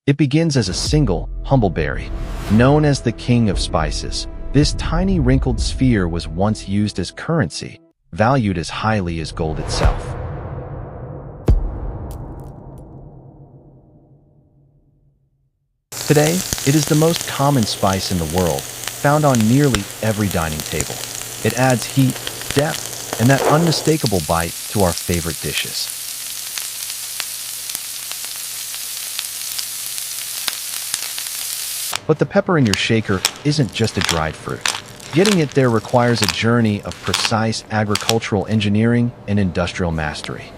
It begins as a single, humble berry. Known as the king of spices, this tiny wrinkled sphere was once used as currency, valued as highly as gold itself. Today, it is the most common spice in the world, found on nearly every dining table. It adds heat, depth, and that unmistakable bite to our favorite dishes. But the pepper in your shaker isn't just a dried fruit. Getting it there requires a journey of precise agricultural engineering and industrial mastery.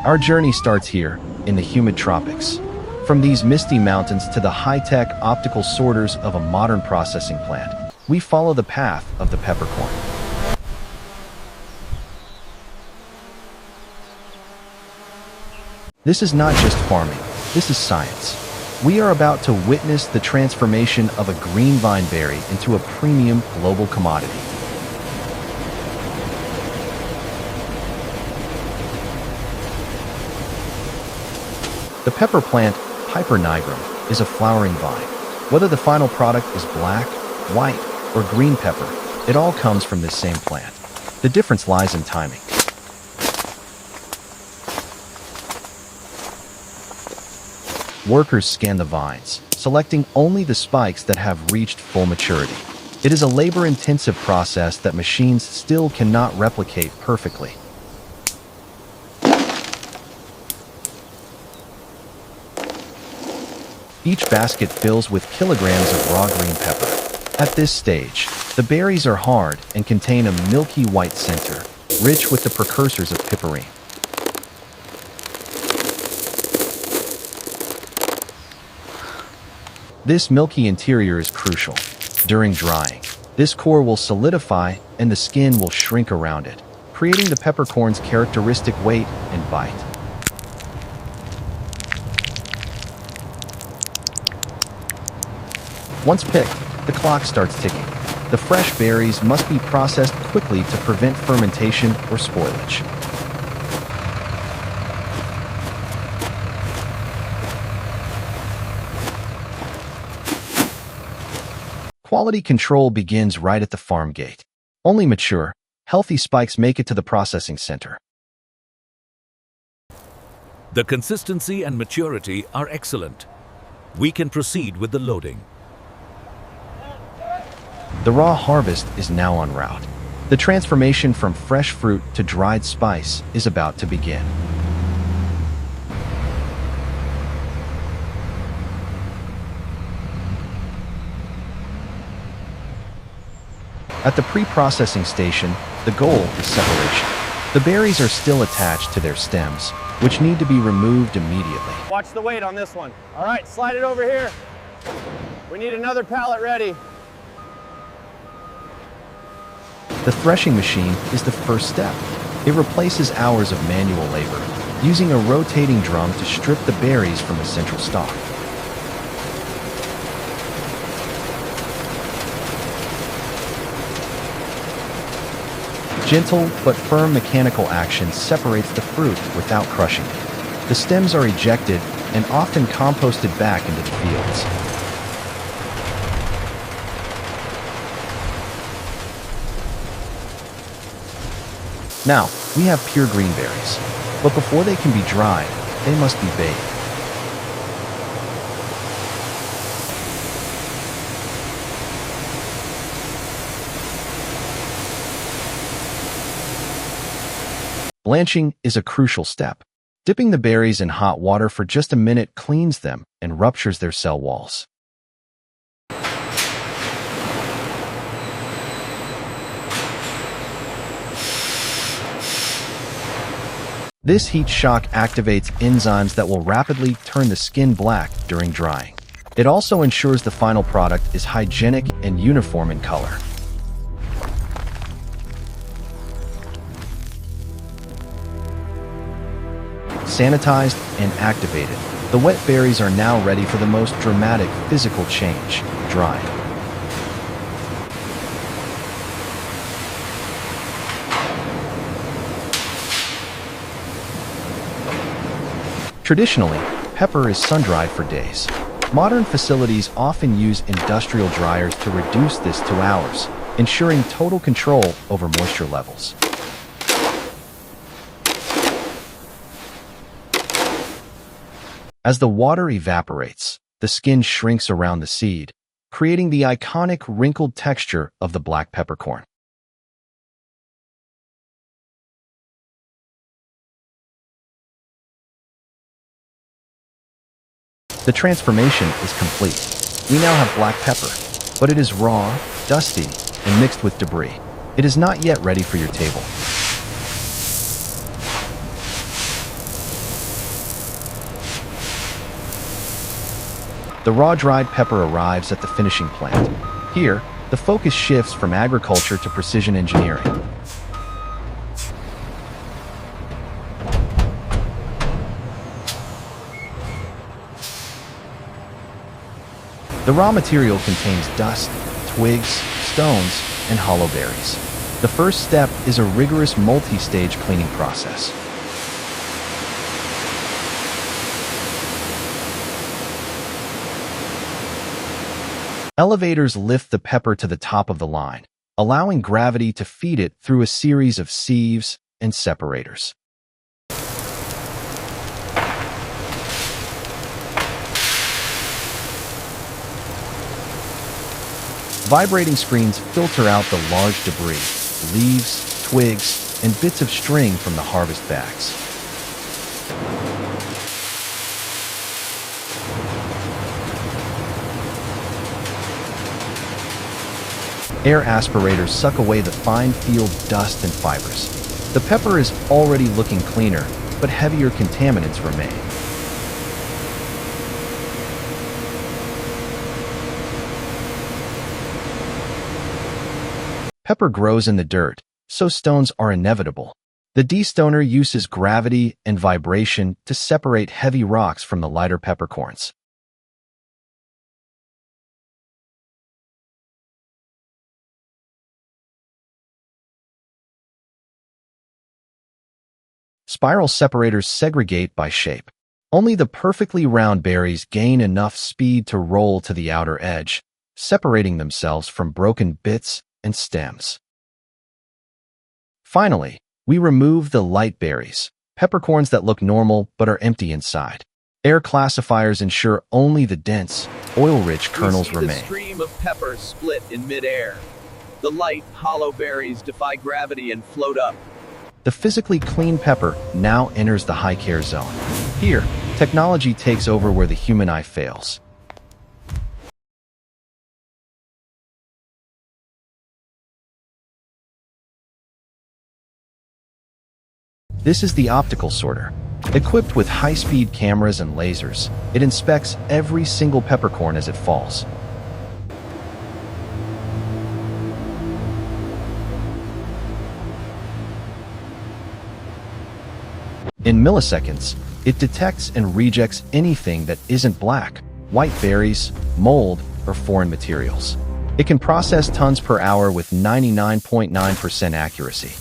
Our journey starts here, in the humid tropics. From these misty mountains to the high-tech optical sorters of a modern processing plant, we follow the path of the peppercorn. This is not just farming, this is science. We are about to witness the transformation of a green vine berry into a premium global commodity. The pepper plant, Piperine, is a flowering vine. Whether the final product is black, white, or green pepper, it all comes from this same plant. The difference lies in timing. Workers scan the vines, selecting only the spikes that have reached full maturity. It is a labor-intensive process that machines still cannot replicate perfectly. Each basket fills with kilograms of raw green pepper. At this stage, the berries are hard and contain a milky white center, rich with the precursors of piperine. This milky interior is crucial. During drying, this core will solidify and the skin will shrink around it, creating the peppercorn's characteristic weight and bite. Once picked, the clock starts ticking. The fresh berries must be processed quickly to prevent fermentation or spoilage. Quality control begins right at the farm gate. Only mature, healthy spikes make it to the processing center. The consistency and maturity are excellent. We can proceed with the loading. The raw harvest is now en route. The transformation from fresh fruit to dried spice is about to begin. At the pre-processing station, the goal is separation. The berries are still attached to their stems, which need to be removed immediately. Watch the weight on this one. All right, slide it over here. We need another pallet ready. The threshing machine is the first step. It replaces hours of manual labor, using a rotating drum to strip the berries from the central stalk. Gentle but firm mechanical action separates the fruit without crushing it. The stems are ejected and often composted back into the fields. Now, we have pure green berries, but before they can be dried, they must be baked. Blanching is a crucial step. Dipping the berries in hot water for just a minute cleans them and ruptures their cell walls. This heat shock activates enzymes that will rapidly turn the skin black during drying. It also ensures the final product is hygienic and uniform in color. Sanitized and activated, the wet berries are now ready for the most dramatic physical change, drying. Traditionally, pepper is sun-dried for days. Modern facilities often use industrial dryers to reduce this to hours, ensuring total control over moisture levels. As the water evaporates, the skin shrinks around the seed, creating the iconic wrinkled texture of the black peppercorn. The transformation is complete. We now have black pepper, but it is raw, dusty, and mixed with debris. It is not yet ready for your table. The raw dried pepper arrives at the finishing plant. Here, the focus shifts from agriculture to precision engineering. The raw material contains dust, twigs, stones, and hollow berries. The first step is a rigorous multi-stage cleaning process. Elevators lift the pepper to the top of the line, allowing gravity to feed it through a series of sieves and separators. Vibrating screens filter out the large debris, leaves, twigs, and bits of string from the harvest bags. Air aspirators suck away the fine field dust and fibers. The pepper is already looking cleaner, but heavier contaminants remain. Pepper grows in the dirt, so stones are inevitable. The destoner uses gravity and vibration to separate heavy rocks from the lighter peppercorns. Spiral separators segregate by shape. Only the perfectly round berries gain enough speed to roll to the outer edge, separating themselves from broken bits and stems. Finally, we remove the light berries, peppercorns that look normal but are empty inside. Air classifiers ensure only the dense, oil-rich kernels remain. We see the stream of pepper split in midair. The light, hollow berries defy gravity and float up. The physically clean pepper now enters the high-care zone. Here, technology takes over where the human eye fails. This is the optical sorter. Equipped with high-speed cameras and lasers, it inspects every single peppercorn as it falls. In milliseconds, it detects and rejects anything that isn't black, white berries, mold, or foreign materials. It can process tons per hour with 99.9% accuracy.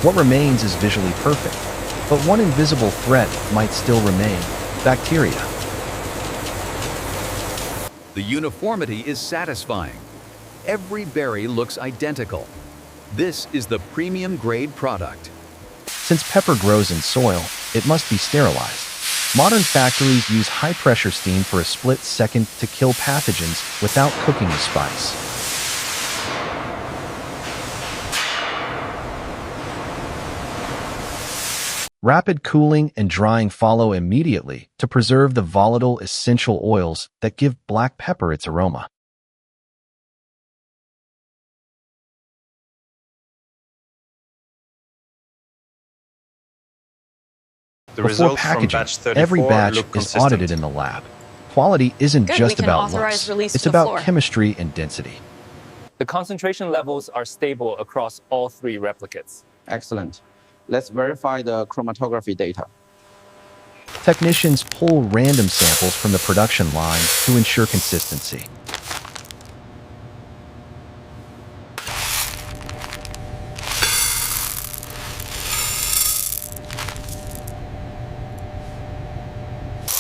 What remains is visually perfect, but one invisible threat might still remain: bacteria. The uniformity is satisfying. Every berry looks identical. This is the premium grade product. Since pepper grows in soil, it must be sterilized. Modern factories use high-pressure steam for a split second to kill pathogens without cooking the spice. Rapid cooling and drying follow immediately to preserve the volatile essential oils that give black pepper its aroma. Before packaging, every batch is audited in the lab. Quality isn't just about looks, it's about chemistry and density. The concentration levels are stable across all three replicates. Excellent. Let's verify the chromatography data. Technicians pull random samples from the production line to ensure consistency.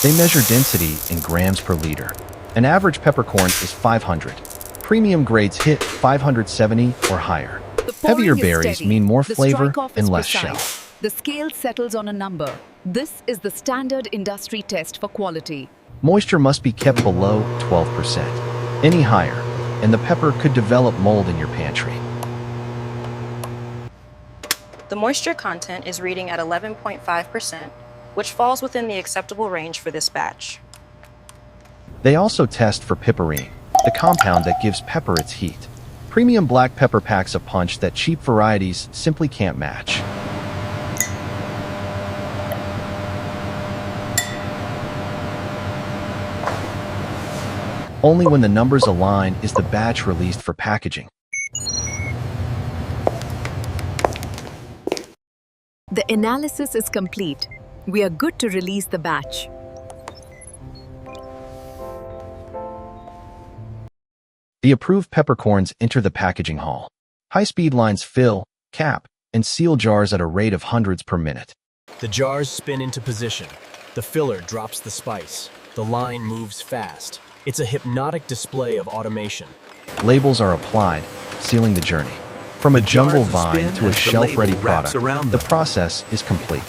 They measure density in grams per liter. An average peppercorn is 500. Premium grades hit 570 or higher. The pouring Heavier is berries steady. mean more The flavor strike-off and is less precise. shell. The scale settles on a number. This is the standard industry test for quality. Moisture must be kept below 12%. Any higher, and the pepper could develop mold in your pantry. The moisture content is reading at 11.5%, which falls within the acceptable range for this batch. They also test for piperine, the compound that gives pepper its heat. Premium black pepper packs a punch that cheap varieties simply can't match. Only when the numbers align is the batch released for packaging. The analysis is complete. We are good to release the batch. The approved peppercorns enter the packaging hall. High-speed lines fill, cap, and seal jars at a rate of hundreds per minute. The jars spin into position. The filler drops the spice. The line moves fast. It's a hypnotic display of automation. Labels are applied, sealing the journey. From a jungle vine to a shelf-ready product, the process is complete.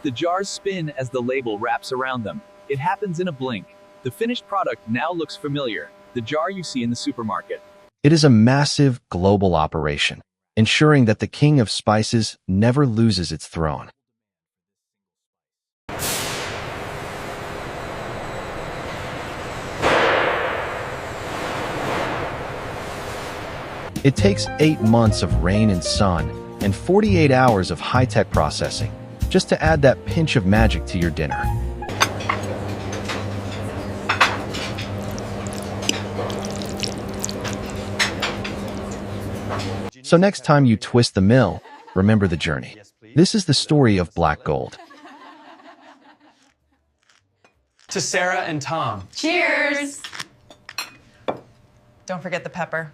The jars spin as the label wraps around them. It happens in a blink. The finished product now looks familiar. The jar you see in the supermarket. It is a massive global operation, ensuring that the king of spices never loses its throne. It takes 8 months of rain and sun and 48 hours of high-tech processing just to add that pinch of magic to your dinner. So next time you twist the mill, remember the journey. This is the story of black gold. To Sarah and Tom. Cheers! Don't forget the pepper.